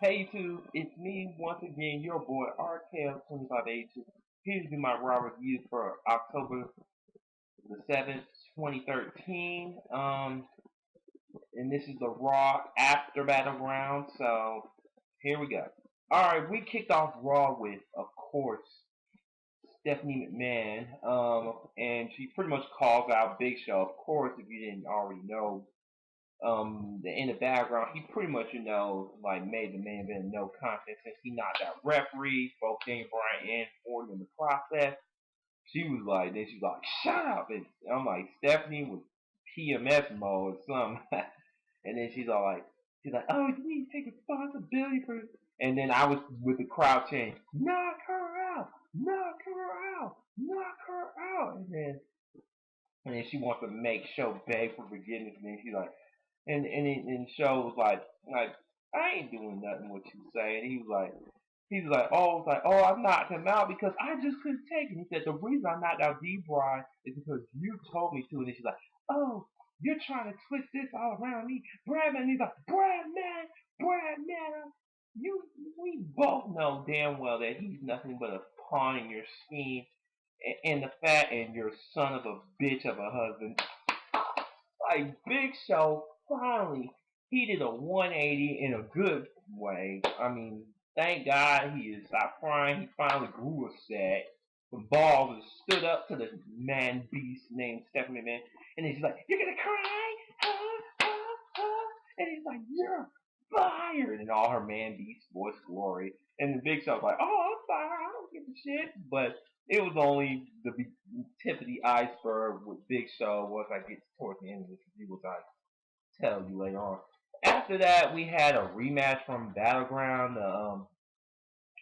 Hey YouTube, it's me once again, your boy RKL2582. Here's my Raw review for October the 7th, 2013. And this is the Raw after Battleground, so here we go. Alright, we kicked off Raw with, of course, Stephanie McMahon, and she pretty much calls out Big Show. Of course, if you didn't already know, in the background, he pretty much, like made the main event no contest since he knocked out referees, both Daniel Bryan and Ford in the process. She was like, then she's like, shut up. And I'm like, Stephanie was PMS mode or something. And then she's like, oh, you need to take responsibility for it. And then I was with the crowd chanting, knock her out, knock her out, knock her out. And then she wants to make Show beg for forgiveness. And then she's like, and Show was like I ain't doing nothing what you say. And oh, I knocked him out because I just couldn't take it. He said the reason I knocked out D-Bry is because you told me to. And then she's like, oh, you're trying to twist this all around me, Brad man. And he's like, Brad man, we both know damn well that he's nothing but a pawn in your scheme, and the fact and your son of a bitch of a husband. Like Big Show finally he did a 180 in a good way. I mean, thank God he has stopped crying. He finally grew a set. The balls and stood up to the man beast named Stephanie McMahon. And he's like, you're gonna cry? And he's like, you're fired in all her man beast voice glory. And the Big Show's like, oh, I'm fired. I don't give a shit. But it was only the tip of the iceberg with Big Show once I get towards the end of this review, which I tell you later on. After that, we had a rematch from Battleground, the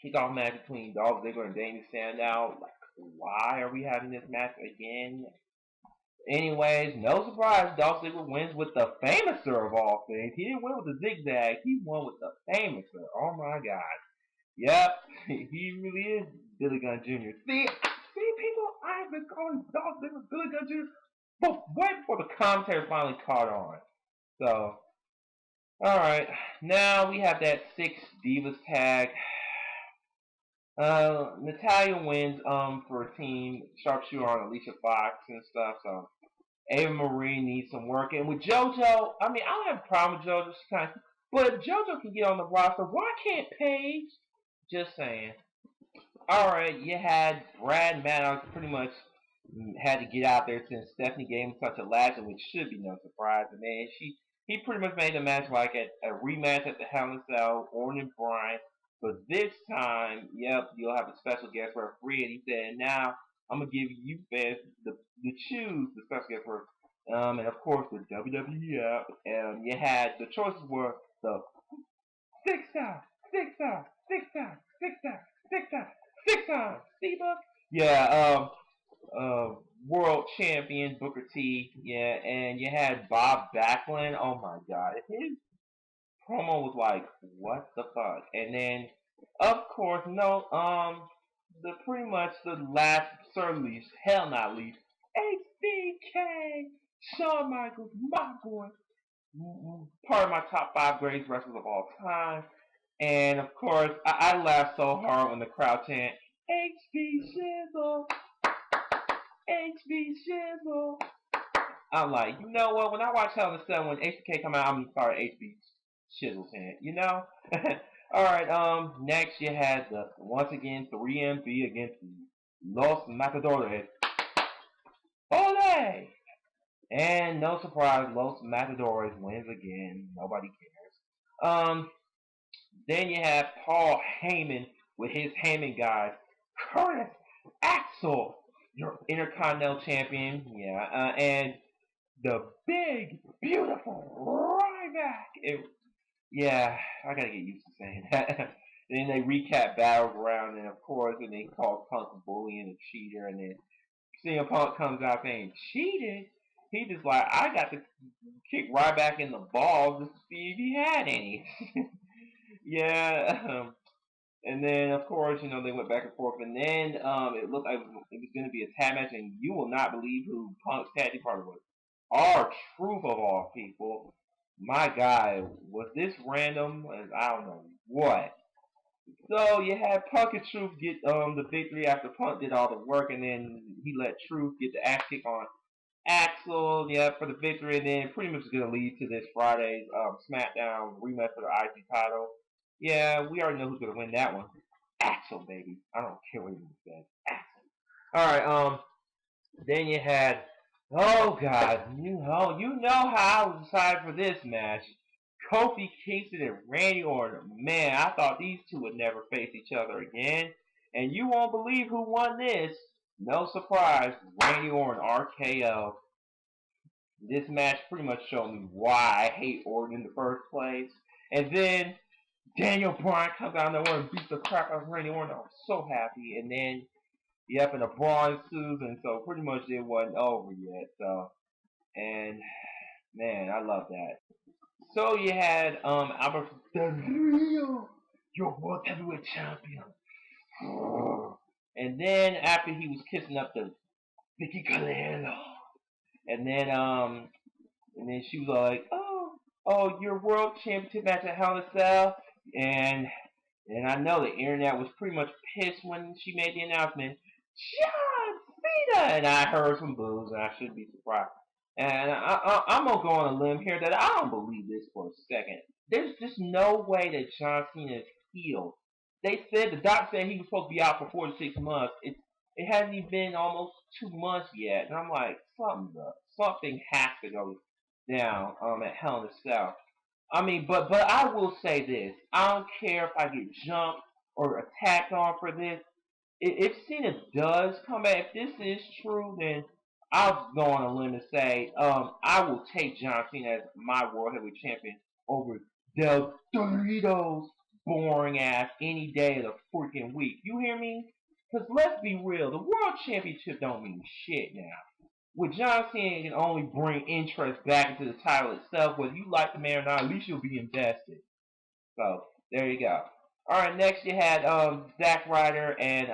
kickoff match between Dolph Ziggler and Damien Sandow. Like, why are we having this match again? Anyways, no surprise, Dolph Ziggler wins with the Famouser of all things. He didn't win with the zigzag, he won with the Famouser. Oh my god. Yep, he really is Billy Gunn Jr. See, people, I've been calling Dolph Ziggler Billy Gunn Jr. but way before the commentator finally caught on. So, alright, now we have that 6 Divas tag. Natalia wins for a team sharpshooter on Alicia Fox and stuff, so Ava Marie needs some work. And with JoJo, I mean, I don't have a problem with JoJo, but if JoJo can get on the roster, why can't Paige? Just saying. Alright, you had Brad Maddox pretty much had to get out there since Stephanie gave him such a lash, which should be no surprise. And then he pretty much made the match like a rematch at the Hell in a Cell, Orton and Bryan. But this time, yep, you'll have a special guest referee. And he said, now I'm going to give you fans the choose the special guest referee. And of course, the WWE app. And you had the choices were the 6 times, Steve-Book. Yeah, world champion Booker T. Yeah, and you had Bob Backlund. Oh my god, his promo was like, what the fuck? And then, of course, pretty much the last, certainly, hell not least, HBK, Shawn Michaels, my boy, part of my top 5 greatest wrestlers of all time. And of course, I laughed so hard when the crowd chanted, HB Shizzle, HB Shizzle. I'm like, you know what? When I watch Hell in a Cell, when HBK come out, I'm gonna start HB Shizzle chant, you know? Alright, next you had once again, 3MB against Los Matadores. Ole! And no surprise, Los Matadores wins again. Nobody cares. Then you have Paul Heyman with his Heyman guys. Curtis Axel, your Intercontinental Champion. Yeah, and the big, beautiful Ryback. Yeah, I gotta get used to saying that. And then they recap Battleground, and of course, and they call Punk a bully and a cheater, and then CM Punk comes out saying, cheated? He just like, I got to kick Ryback in the balls just to see if he had any. Yeah, and then of course, they went back and forth, and then it looked like it was going to be a tag match, and you will not believe who Punk's tag team partner was. R-Truth of all people. My God, was this random? I don't know. What? So you had Punk and Truth get the victory after Punk did all the work, and then he let Truth get the ass kick on Axel, yeah, for the victory, and then pretty much is gonna lead to this Friday's SmackDown rematch for the IC title. Yeah, we already know who's gonna win that one. Axel, baby. I don't care what anyone says. Axel. All right. Then you had, oh God, you know how I was excited for this match. Kofi Kingston and Randy Orton. Man, I thought these two would never face each other again. And you won't believe who won this. No surprise, Randy Orton RKO. This match pretty much showed me why I hate Orton in the first place. And then Daniel Bryan comes out of nowhere and beats the crap out of Randy Orton. I was so happy. And then, yep, and the brawl ensues, and so pretty much it wasn't over yet. So, and man, I love that. So you had Albert Del Rio, your world heavyweight champion. And then after he was kissing up to Vicky Guerrero, and then she was like, oh, your world championship match at Hell in a Cell, and I know the internet was pretty much pissed when she made the announcement, John Cena, and I heard some boos, and I shouldn't be surprised. And I'm gonna go on a limb here that I don't believe this for a second. There's just no way that John Cena is healed. They said the doctor said he was supposed to be out for 4 to 6 months. It hasn't even been almost 2 months yet, and I'm like, something has to go down at Hell in a Cell. I mean, but I will say this: I don't care if I get jumped or attacked on for this. If Cena does come back, if this is true, then I'll go on a limb and say I will take John Cena as my World Heavyweight Champion over Del Doritos boring ass any day of the freaking week. You hear me? Because let's be real, the World Championship don't mean shit now. With John Cena, it can only bring interest back into the title itself. Whether you like the man or not, at least you'll be invested. So there you go. All right, next you had Zack Ryder and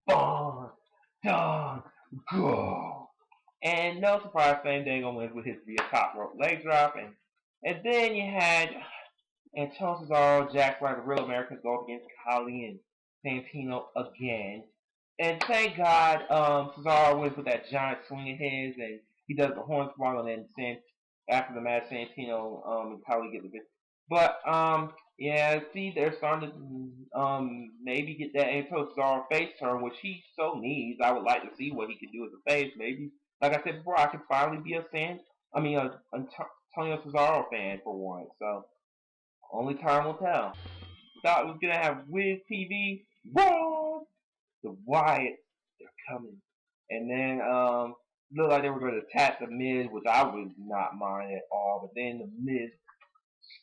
Bon Don Go. And no surprise, Fame Day gonna win with his via top rope leg drop, and then you had Antonio Cesaro, Jack Ryder, Real Americans go up against Khali and Santino again. And thank God Cesaro wins with that giant swing of his, and he does the hornswoggle, and then after the match, Santino and Khali get the victory. But yeah, see, they're starting to maybe get that Antonio Cesaro face turn, which he so needs. I would like to see what he can do as a face. Maybe, like I said before, I could finally be a Antonio Cesaro fan for once. So only time will tell. Thought we was gonna have Wiz TV. Wrong. The Wyatt, they're coming. And then looked like they were going to attack the Miz, which I would not mind at all. But then the Miz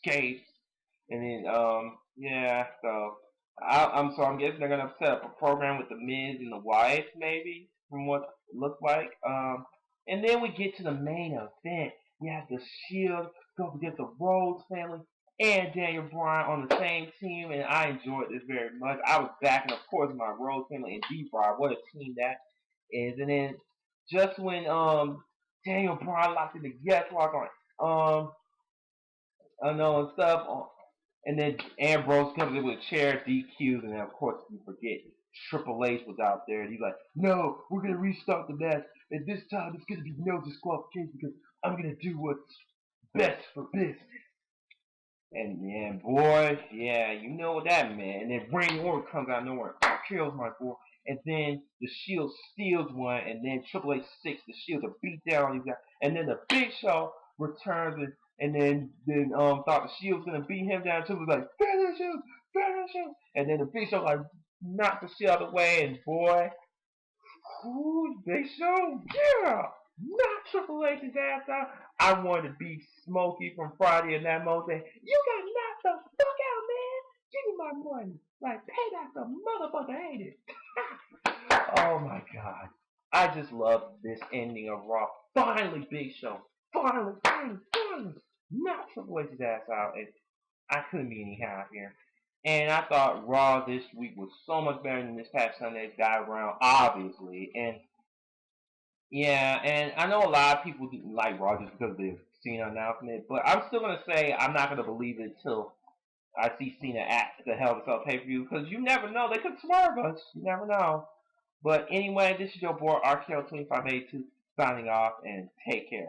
escapes, and then yeah. So I'm guessing they're gonna set up a program with the Miz and the Wyatts, maybe from what it looks like. And then we get to the main event. We have the Shield go up against the Rhodes family and Daniel Bryan on the same team, and I enjoyed this very much. I was backing, of course, my Rhodes family and D-Bryan. What a team that is! And then just when Daniel Bryan locked in the yes lock on I know and stuff, and then Ambrose comes in with a chair, DQs, and then of course you forget Triple H was out there, and he's like, "No, we're gonna restart the match, and this time it's gonna be no disqualification because I'm gonna do what's best for business." And man, boy, yeah, you know what that meant. And then Randy Orton comes out of nowhere, kills my boy. And then the Shield steals one, and then Triple H sticks the Shield to beat down on these guys. And then the Big Show returns, and then thought the Shield was gonna beat him down. Triple H was like, finish him. And then the Big Show like knocked the Shield out of the way, and boy, who's Big Show? Yeah, knock Triple H's ass out. I wanted to be Smokey from Friday and that moment. You got knocked the fuck out, man. Give me my money. Like, pay back the motherfucker, ain't it? Oh my god. I just love this ending of Raw. Finally, Big Show. Finally. Knock Triple H's ass out. And I couldn't be any happier. And I thought Raw this week was so much better than this past Sunday's Battleground, obviously. And yeah, and I know a lot of people didn't like Raw just because they've seen an announcement, but I'm still gonna say I'm not gonna believe it till I see Cena at the Hell in a Cell pay-per-view, because you never know. They could swerve us. You never know. But anyway, this is your boy RKO2582 signing off, and take care.